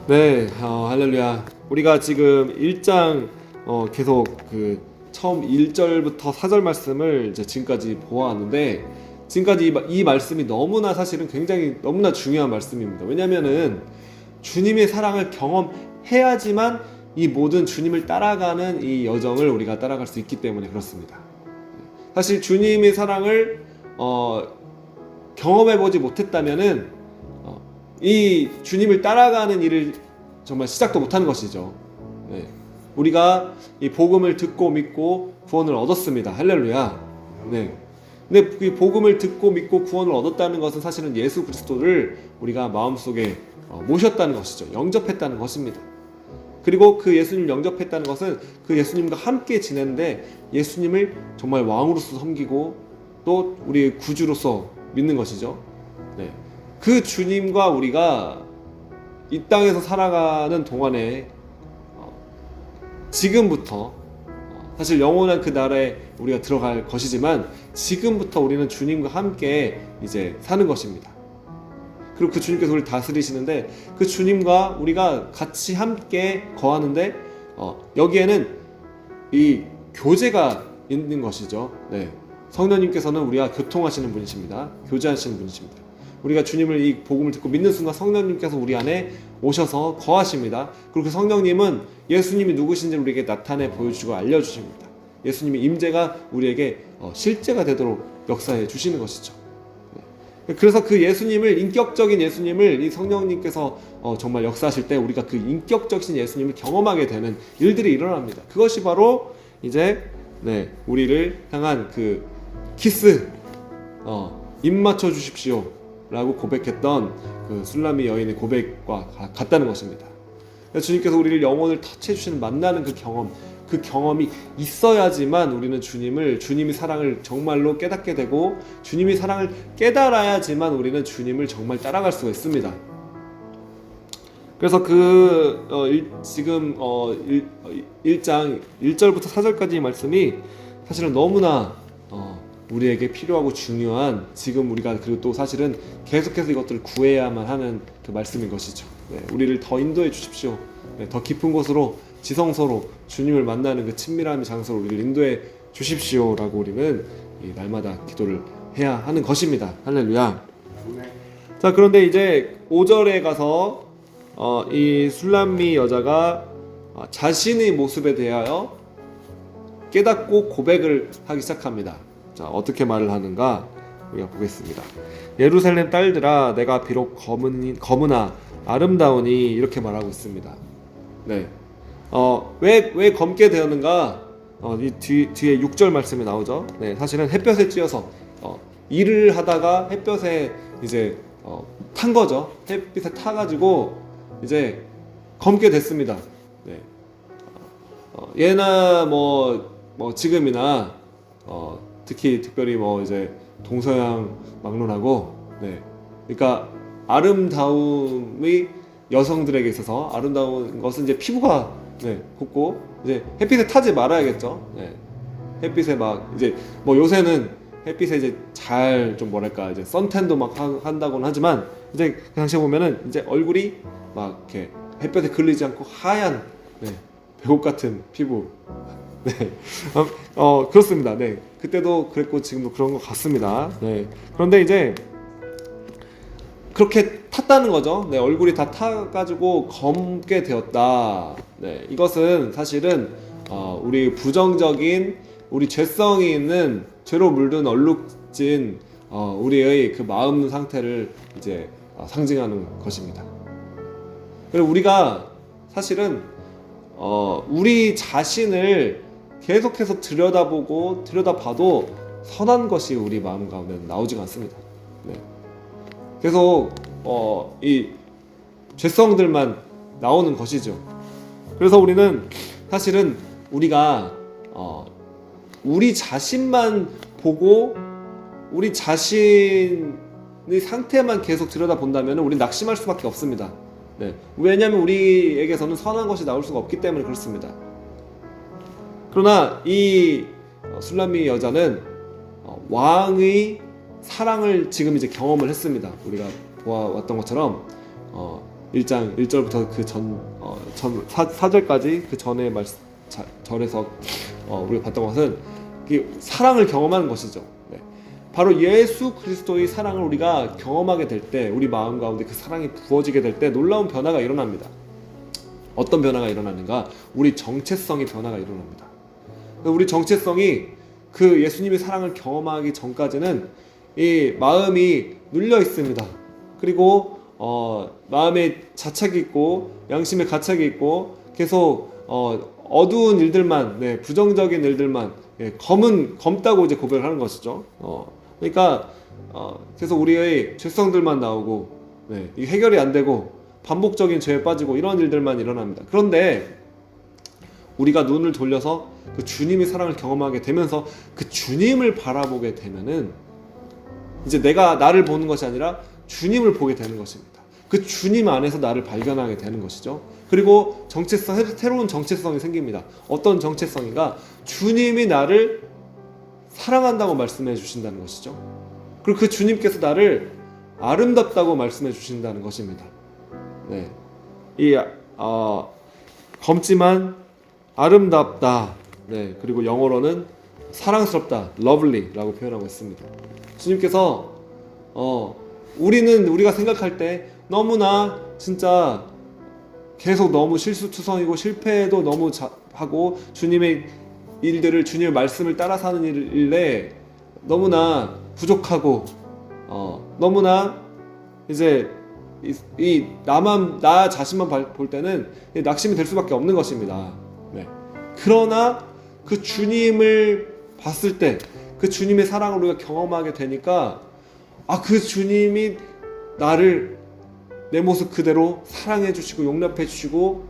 네, 할렐루야. 우리가 지금 1장 계속 그 처음 1절부터 4절 말씀을 이제 지금까지 보아왔는데, 지금까지 이 말씀이 너무나 사실은 굉장히 너무나 중요한 말씀입니다. 왜냐면은 주님의 사랑을 경험해야지만 이 모든 주님을 따라가는 이 여정을 우리가 따라갈 수 있기 때문에 그렇습니다. 사실 주님의 사랑을 경험해보지 못했다면은 이 주님을 따라가는 일을 정말 시작도 못하는 것이죠. 네. 우리가 이 복음을 듣고 믿고 구원을 얻었습니다. 할렐루야. 네. 근데 이 복음을 듣고 믿고 구원을 얻었다는 것은 사실은 예수 그리스도를 우리가 마음속에 모셨다는 것이죠. 영접했다는 것입니다. 그리고 그 예수님을 영접했다는 것은 그 예수님과 함께 지내는데 예수님을 정말 왕으로서 섬기고 또 우리의 구주로서 믿는 것이죠. 네. 그 주님과 우리가 이 땅에서 살아가는 동안에 지금부터 사실 영원한 그 나라에 우리가 들어갈 것이지만 지금부터 우리는 주님과 함께 이제 사는 것입니다. 그리고 그 주님께서 우리를 다스리시는데 그 주님과 우리가 같이 함께 거하는데 여기에는 이 교제가 있는 것이죠. 네. 성령님께서는 우리와 교통하시는 분이십니다. 교제하시는 분이십니다. 우리가 주님을 이 복음을 듣고 믿는 순간 성령님께서 우리 안에 오셔서 거하십니다. 그리고 그 성령님은 예수님이 누구신지를 우리에게 나타내 보여주시고 알려주십니다. 예수님의 임재가 우리에게 실제가 되도록 역사해 주시는 것이죠. 그래서 그 예수님을, 인격적인 예수님을 이 성령님께서 정말 역사하실 때 우리가 그 인격적인 예수님을 경험하게 되는 일들이 일어납니다. 그것이 바로 이제 우리를 향한 그 키스, 입 맞춰 주십시오 라고 고백했던 그 술람미 여인의 고백과 같다는 것입니다. 주님께서 우리를 영혼을 터치해 주시는 만나는 그 경험이 있어야지만 우리는 주님의 사랑을 정말로 깨닫게 되고 주님의 사랑을 깨달아야지만 우리는 주님을 정말 따라갈 수가 있습니다. 그래서 지금 1장 1절부터 4절까지의 말씀이 사실은 너무나 우리에게 필요하고 중요한, 지금 우리가 그리고 또 사실은 계속해서 이것들을 구해야만 하는 그 말씀인 것이죠. 우리를 더 인도해 주십시오. 더 깊은 곳으로, 지성소로 주님을 만나는 그 친밀함의 장소로 우리를 인도해 주십시오라고 우리는 이 날마다 기도를 해야 하는 것입니다. 할렐루야. 자, 그런데 이제 5절에 가서 이 술람미 여자가 자신의 모습에 대하여 깨닫고 고백을 하기 시작합니다. 자, 어떻게 말을 하는가 우리가 보겠습니다. 예루살렘 딸들아, 내가 비록 검으나 아름다우니, 이렇게 말하고 있습니다. 네. 왜 검게 되었는가? 이 뒤에 6절 말씀이 나오죠. 네, 사실은 햇볕에 쬐어서 일을 하다가 햇볕에 이제 탄 거죠. 햇빛에 타가지고 이제 검게 됐습니다. 네. 예나 뭐 지금이나 특별히 이제 동서양 막론하고, 그러니까 아름다움이 여성들에게 있어서 아름다운 것은 이제 피부가 곱고 이제 햇빛에 타지 말아야겠죠. 햇빛에 이제 요새는 햇빛에 이제 잘 좀 이제 선탠도 한다고는 하지만 이제 그 당시에 보면은 이제 얼굴이 이렇게 햇볕에 걸리지 않고 하얀 배옥 같은 피부. 그렇습니다. 그때도 그랬고 지금도 그런 것 같습니다. 그런데 이제 그렇게 탔다는 거죠. 얼굴이 다 타가지고 검게 되었다. 이것은 사실은 우리 부정적인, 우리 죄성이 있는, 죄로 물든 얼룩진 우리의 그 마음 상태를 이제 상징하는 것입니다. 그리고 우리가 사실은 우리 자신을 계속해서 들여다봐도 선한 것이 우리 마음 가운데 나오지가 않습니다. 계속 이 죄성들만 나오는 것이죠. 그래서 우리는 사실은 우리가 우리 자신만 보고 우리 자신의 상태만 계속 들여다본다면 우리는 낙심할 수밖에 없습니다. 왜냐하면 우리에게서는 선한 것이 나올 수가 없기 때문에 그렇습니다. 그러나 이 술람미 여자는 왕의 사랑을 지금 이제 경험을 했습니다. 우리가 보아왔던 것처럼 1장 1절부터 그 전 4절까지 그 전에 절에서 우리가 봤던 것은 사랑을 경험하는 것이죠. 네. 바로 예수 그리스도의 사랑을 우리가 경험하게 될 때, 우리 마음 가운데 그 사랑이 부어지게 될 때 놀라운 변화가 일어납니다. 어떤 변화가 일어나는가? 우리 정체성의 변화가 일어납니다. 우리 정체성이 그 예수님의 사랑을 경험하기 전까지는 이 마음이 눌려 있습니다. 그리고 마음에 자착이 있고 양심에 가착이 있고 계속 어두운 일들만, 네, 부정적인 일들만, 예, 검다고 이제 고백을 하는 것이죠. 그러니까 계속 우리의 죄성들만 나오고, 네, 이게 해결이 안 되고 반복적인 죄에 빠지고 이런 일들만 일어납니다. 그런데 우리가 눈을 돌려서 그 주님의 사랑을 경험하게 되면서 그 주님을 바라보게 되면은 이제 내가 나를 보는 것이 아니라 주님을 보게 되는 것입니다. 그 주님 안에서 나를 발견하게 되는 것이죠. 그리고 새로운 정체성이 생깁니다. 어떤 정체성인가? 주님이 나를 사랑한다고 말씀해 주신다는 것이죠. 그리고 그 주님께서 나를 아름답다고 말씀해 주신다는 것입니다. 네, 검지만 아름답다. 네, 그리고 영어로는 사랑스럽다, lovely라고 표현하고 있습니다. 주님께서 우리가 생각할 때 너무나 진짜 계속 너무 실수투성이고 실패도 너무 하고 주님의 일들을, 주님의 말씀을 따라 사는 일에 너무나 부족하고 너무나 이제 나 자신만 볼 때는 낙심이 될 수밖에 없는 것입니다. 네. 그러나 그 주님을 봤을 때, 그 주님의 사랑을 우리가 경험하게 되니까 그 주님이 나를 내 모습 그대로 사랑해 주시고 용납해 주시고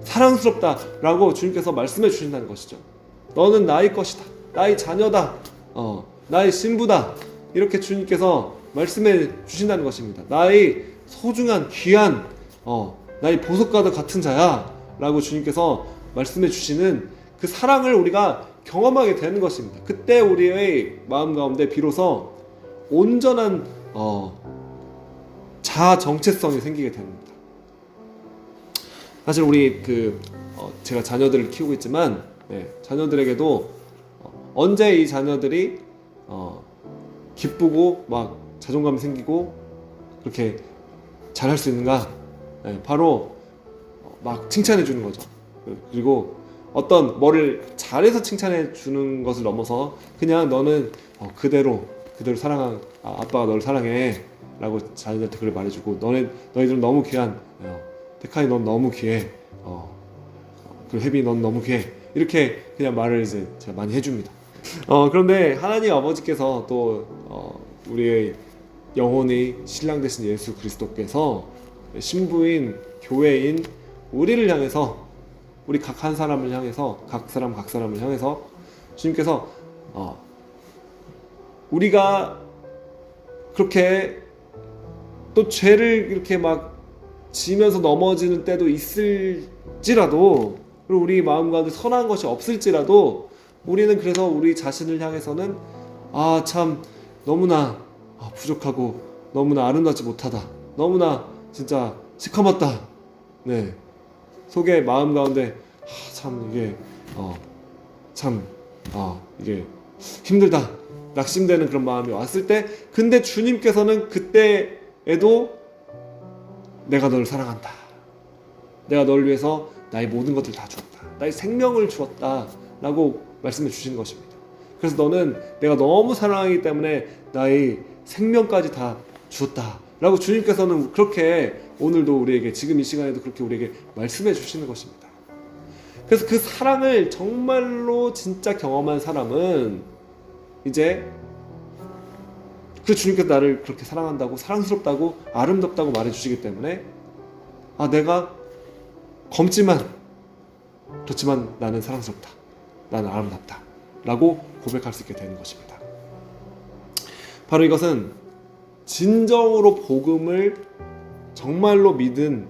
사랑스럽다라고 주님께서 말씀해 주신다는 것이죠. 너는 나의 것이다, 나의 자녀다, 나의 신부다, 이렇게 주님께서 말씀해 주신다는 것입니다. 나의 소중한 귀한 나의 보석과도 같은 자야 라고 주님께서 말씀해 주시는 그 사랑을 우리가 경험하게 되는 것입니다. 그때 우리의 마음 가운데 비로소 온전한 자아 정체성이 생기게 됩니다. 사실 우리 제가 자녀들을 키우고 있지만, 네, 자녀들에게도 언제 이 자녀들이 기쁘고 막 자존감이 생기고 그렇게 잘할 수 있는가? 네, 바로 막 칭찬해 주는 거죠. 그리고 어떤 뭐를 잘해서 칭찬해 주는 것을 넘어서 그냥 너는 그대로 사랑한 아빠가 너를 사랑해 라고 자녀들한테 그걸 말해주고, 너희들은 너무 귀한, 데카이 넌 너무 귀해, 그리고 혜빈이 넌 너무 귀해, 이렇게 그냥 말을 이제 제가 많이 해줍니다. 그런데 하나님 아버지께서 또 우리의 영혼의 신랑 되신 예수 그리스도께서 신부인 교회인 우리를 향해서, 우리 각 한 사람을 향해서, 각 사람을 향해서 주님께서 우리가 그렇게 또 죄를 이렇게 막 지면서 넘어지는 때도 있을지라도, 그리고 우리 마음 가운데 선한 것이 없을지라도 우리는 그래서 우리 자신을 향해서는 참 너무나 부족하고 너무나 아름답지 못하다, 너무나 진짜 시커멓다, 네, 속에 마음 가운데 참 이게 이게 힘들다, 낙심되는 그런 마음이 왔을 때, 근데 주님께서는 그때에도 내가 너를 사랑한다, 내가 너를 위해서 나의 모든 것들을 다 주었다, 나의 생명을 주었다 라고 말씀해 주시는 것입니다. 그래서 너는 내가 너무 사랑하기 때문에 나의 생명까지 다 주었다 라고 주님께서는 그렇게 오늘도 우리에게, 지금 이 시간에도 그렇게 우리에게 말씀해 주시는 것입니다. 그래서 그 사랑을 정말로 진짜 경험한 사람은 이제 그 주님께서 나를 그렇게 사랑한다고, 사랑스럽다고, 아름답다고 말해주시기 때문에 내가 검지만, 그렇지만 나는 사랑스럽다, 나는 아름답다 라고 고백할 수 있게 되는 것입니다. 바로 이것은 진정으로 복음을 정말로 믿은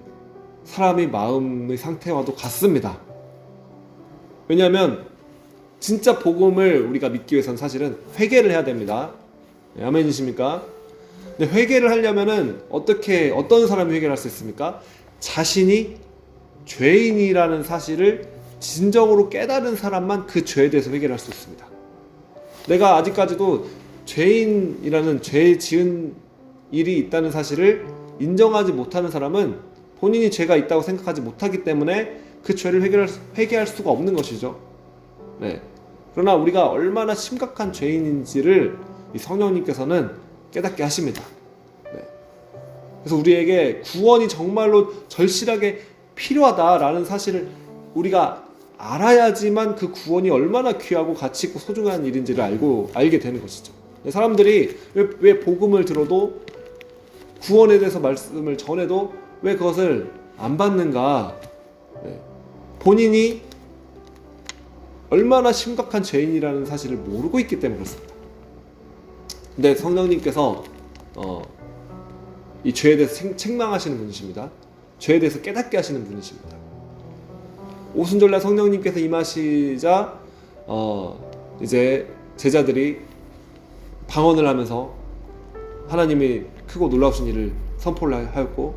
사람의 마음의 상태와도 같습니다. 왜냐하면 진짜 복음을 우리가 믿기 위해서는 사실은 회개를 해야 됩니다. 네, 아멘이십니까? 근데 회개를 하려면은 어떤 사람이 회개를 할 수 있습니까? 자신이 죄인이라는 사실을 진정으로 깨달은 사람만 그 죄에 대해서 회개를 할 수 있습니다. 내가 아직까지도 죄인이라는 죄 지은 일이 있다는 사실을 인정하지 못하는 사람은 본인이 죄가 있다고 생각하지 못하기 때문에 그 죄를 회개할 수가 없는 것이죠. 네. 그러나 우리가 얼마나 심각한 죄인인지를 이 성령님께서는 깨닫게 하십니다. 네. 그래서 우리에게 구원이 정말로 절실하게 필요하다라는 사실을 우리가 알아야지만 그 구원이 얼마나 귀하고 가치 있고 소중한 일인지를 알게 되는 것이죠. 사람들이 왜 복음을 들어도 구원에 대해서 말씀을 전해도 왜 그것을 안 받는가? 네. 본인이 얼마나 심각한 죄인이라는 사실을 모르고 있기 때문에 그렇습니다. 근데 성령님께서 이 죄에 대해서 책망하시는 분이십니다. 죄에 대해서 깨닫게 하시는 분이십니다. 오순절날 성령님께서 임하시자 이제 제자들이 방언을 하면서 하나님이 크고 놀라우신 일을 선포를 하였고,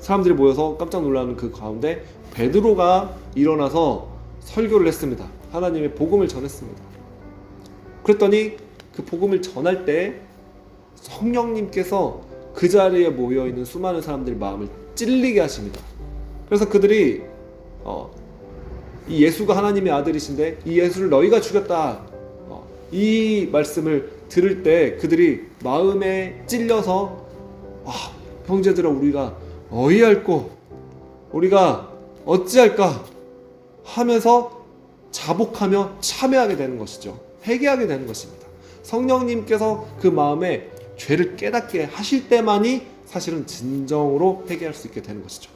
사람들이 모여서 깜짝 놀라는 그 가운데 베드로가 일어나서 설교를 했습니다. 하나님의 복음을 전했습니다. 그랬더니 그 복음을 전할 때 성령님께서 그 자리에 모여있는 수많은 사람들의 마음을 찔리게 하십니다. 그래서 그들이 이 예수가 하나님의 아들이신데 이 예수를 너희가 죽였다, 이 말씀을 들을 때 그들이 마음에 찔려서 형제들아, 우리가 어이할꼬, 우리가 어찌할까 하면서 자복하며 참회하게 되는 것이죠. 회개하게 되는 것입니다. 성령님께서 그 마음에 죄를 깨닫게 하실 때만이 사실은 진정으로 회개할 수 있게 되는 것이죠.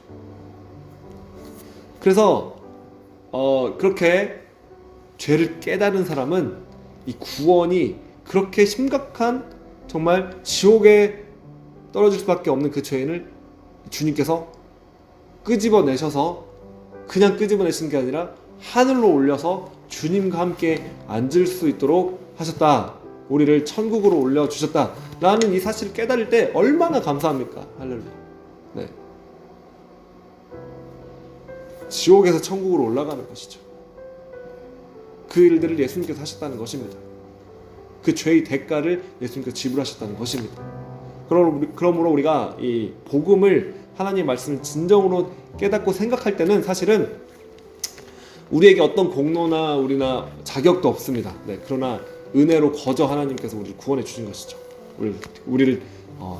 그래서 그렇게 죄를 깨달은 사람은 이 구원이 그렇게 심각한, 정말 지옥에 떨어질 수밖에 없는 그 죄인을 주님께서 끄집어내셔서 그냥 끄집어내시는 게 아니라 하늘로 올려서 주님과 함께 앉을 수 있도록 하셨다. 우리를 천국으로 올려주셨다 라는 이 사실을 깨달을 때 얼마나 감사합니까? 할렐루야. 네. 지옥에서 천국으로 올라가는 것이죠. 그 일들을 예수님께서 하셨다는 것입니다. 그 죄의 대가를 예수님께서 지불하셨다는 것입니다. 그러므로 우리가 이 복음을, 하나님의 말씀을 진정으로 깨닫고 생각할 때는 사실은 우리에게 어떤 공로나 우리나 자격도 없습니다. 네, 그러나 은혜로 거저 하나님께서 우리를 구원해 주신 것이죠. 우리를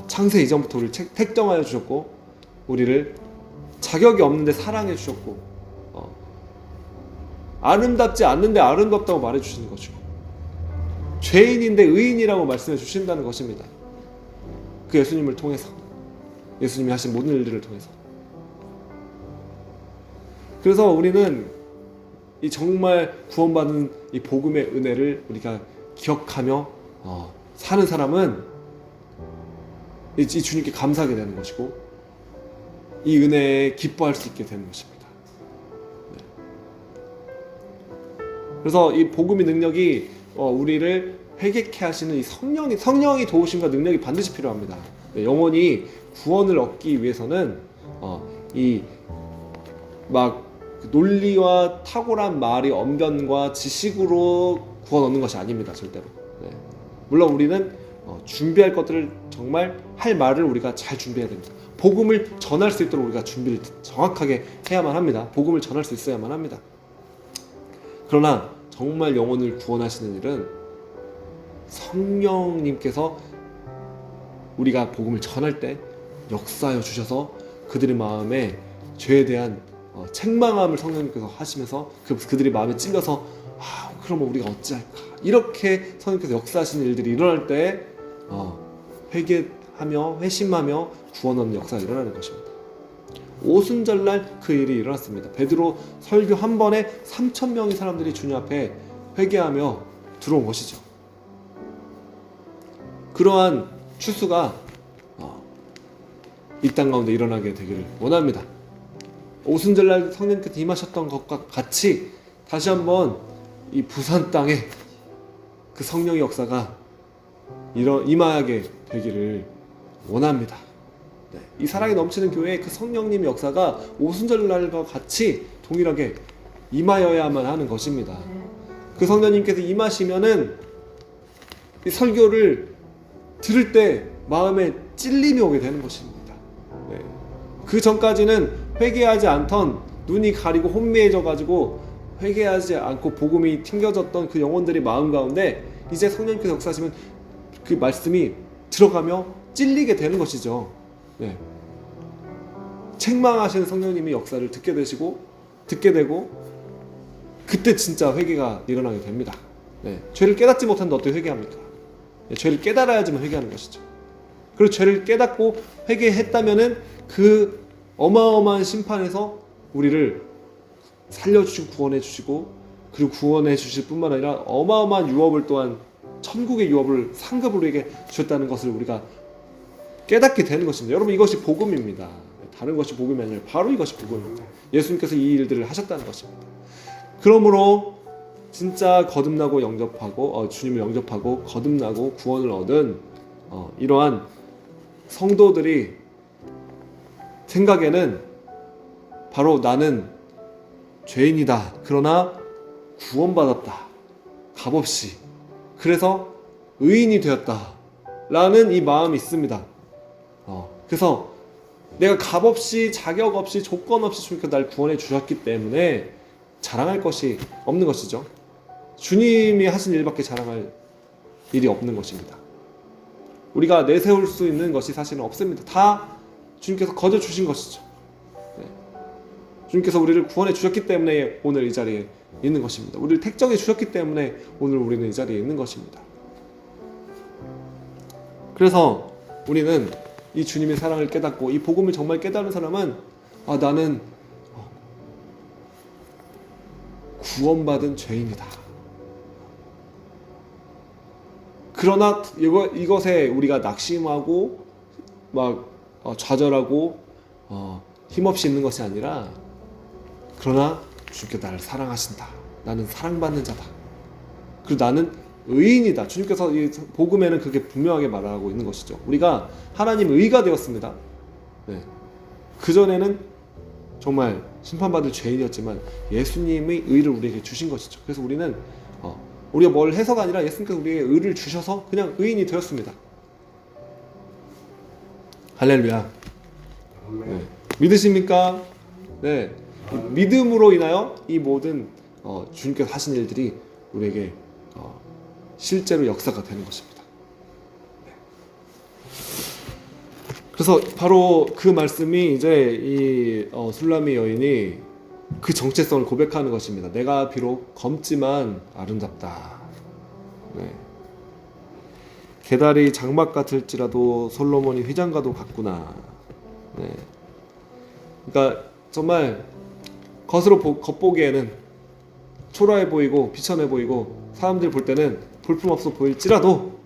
창세 이전부터 우리를 택정하여 주셨고, 우리를 자격이 없는데 사랑해 주셨고, 아름답지 않는데 아름답다고 말해 주시는 것이고, 죄인인데 의인이라고 말씀해 주신다는 것입니다. 그 예수님을 통해서, 예수님이 하신 모든 일들을 통해서. 그래서 우리는 이 정말 구원받은 이 복음의 은혜를 우리가 기억하며 사는 사람은 이 주님께 감사하게 되는 것이고, 이 은혜에 기뻐할 수 있게 되는 것입니다. 네. 그래서 이 복음의 능력이 우리를 회개케 하시는 이 성령이 도우심과 능력이 반드시 필요합니다. 네, 영원히 구원을 얻기 위해서는 논리와 탁월한 말의 언변과 지식으로 구원 얻는 것이 아닙니다. 절대로. 네. 물론 우리는 준비할 것들을, 정말 할 말을 우리가 잘 준비해야 됩니다. 복음을 전할 수 있도록 우리가 준비를 정확하게 해야만 합니다. 복음을 전할 수 있어야만 합니다. 그러나 정말 영혼을 구원하시는 일은 성령님께서 우리가 복음을 전할 때 역사하여 주셔서 그들의 마음에 죄에 대한 책망함을 성령님께서 하시면서 그들의 마음에 찔려서 그러면 우리가 어찌할까, 이렇게 성령님께서 역사하시는 일들이 일어날 때 회개하며 회심하며 구원 얻는 역사가 일어나는 것입니다. 오순절날 그 일이 일어났습니다. 베드로 설교 한 번에 3,000명의 사람들이 주님 앞에 회개하며 들어온 것이죠. 그러한 추수가 이 땅 가운데 일어나게 되기를 원합니다. 오순절날 성령께서 임하셨던 것과 같이 다시 한번 이 부산 땅에 그 성령의 역사가 임하게 되기를 원합니다. 네. 이 사랑이 넘치는 교회에 그 성령님의 역사가 오순절날과 같이 동일하게 임하여야만 하는 것입니다. 그 성령님께서 임하시면은 이 설교를 들을 때 마음에 찔림이 오게 되는 것입니다. 네. 그 전까지는 회개하지 않던, 눈이 가리고 혼미해져 가지고 회개하지 않고 복음이 튕겨졌던 그 영혼들의 마음 가운데 이제 성령님께서 역사하시면 그 말씀이 들어가며 찔리게 되는 것이죠. 네. 책망하시는 성령님이 역사를 듣게 되고 그때 진짜 회개가 일어나게 됩니다. 네. 죄를 깨닫지 못하는데 어떻게 회개합니까? 네. 죄를 깨달아야지만 회개하는 것이죠. 그리고 죄를 깨닫고 회개했다면은 그 어마어마한 심판에서 우리를 살려주시고 구원해 주시고, 그리고 구원해 주실 뿐만 아니라 어마어마한 유업을 또한 천국의 유업을 상급으로 우리에게 주셨다는 것을 우리가 깨닫게 되는 것입니다. 여러분, 이것이 복음입니다. 다른 것이 복음이 아니라 바로 이것이 복음입니다. 예수님께서 이 일들을 하셨다는 것입니다. 그러므로 진짜 거듭나고 영접하고 주님을 영접하고 거듭나고 구원을 얻은 이러한 성도들이 생각에는 바로 나는 죄인이다. 그러나 구원받았다. 값없이. 그래서 의인이 되었다. 라는 이 마음이 있습니다. 그래서 내가 값없이, 자격 없이, 조건 없이 주님께서 날 구원해 주셨기 때문에 자랑할 것이 없는 것이죠. 주님이 하신 일밖에 자랑할 일이 없는 것입니다. 우리가 내세울 수 있는 것이 사실은 없습니다. 다 주님께서 거저 주신 것이죠. 네. 주님께서 우리를 구원해 주셨기 때문에 오늘 이 자리에 있는 것입니다. 우리를 택정해 주셨기 때문에 오늘 우리는 이 자리에 있는 것입니다. 그래서 우리는 이 주님의 사랑을 깨닫고 이 복음을 정말 깨달은 사람은 나는 구원받은 죄인이다. 그러나 이것에 우리가 낙심하고 막 좌절하고 힘없이 있는 것이 아니라, 그러나 주님께서 나를 사랑하신다. 나는 사랑받는 자다. 그리고 나는 의인이다. 주님께서 이 복음에는 그렇게 분명하게 말하고 있는 것이죠. 우리가 하나님 의가 되었습니다. 네. 그전에는 정말 심판받을 죄인이었지만 예수님의 의를 우리에게 주신 것이죠. 그래서 우리는 우리가 뭘 해서가 아니라 예수님께서 우리에게 의를 주셔서 그냥 의인이 되었습니다. 할렐루야. 네. 믿으십니까? 네. 믿음으로 인하여 이 모든 주님께서 하신 일들이 우리에게 실제로 역사가 되는 것입니다. 네. 그래서 바로 그 말씀이 이제 이 술라미 여인이 그 정체성을 고백하는 것입니다. 내가 비록 검지만 아름답다. 네. 게달이 장막 같을지라도 솔로몬이 휘장과도 같구나. 네. 그러니까 정말 겉보기에는 초라해 보이고 비천해 보이고 사람들이 볼 때는 볼품없어 보일지라도,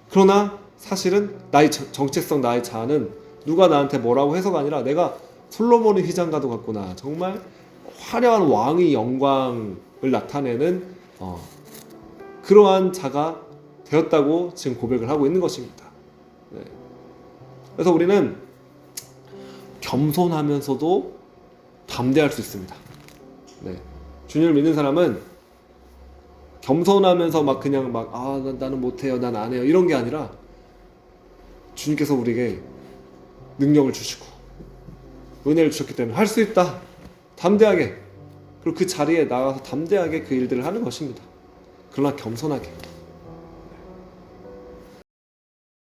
그러나 사실은 나의 정체성, 나의 자아는 누가 나한테 뭐라고 해서가 아니라 내가 솔로몬의 휘장과도 같구나. 정말 화려한 왕의 영광을 나타내는 그러한 자가 되었다고 지금 고백을 하고 있는 것입니다. 네. 그래서 우리는 겸손하면서도 담대할 수 있습니다. 네. 주님을 믿는 사람은 겸손하면서 막 그냥 막 나는 못해요, 난 안 해요, 이런 게 아니라 주님께서 우리에게 능력을 주시고 은혜를 주셨기 때문에 할 수 있다. 담대하게. 그리고 그 자리에 나가서 담대하게 그 일들을 하는 것입니다. 그러나 겸손하게.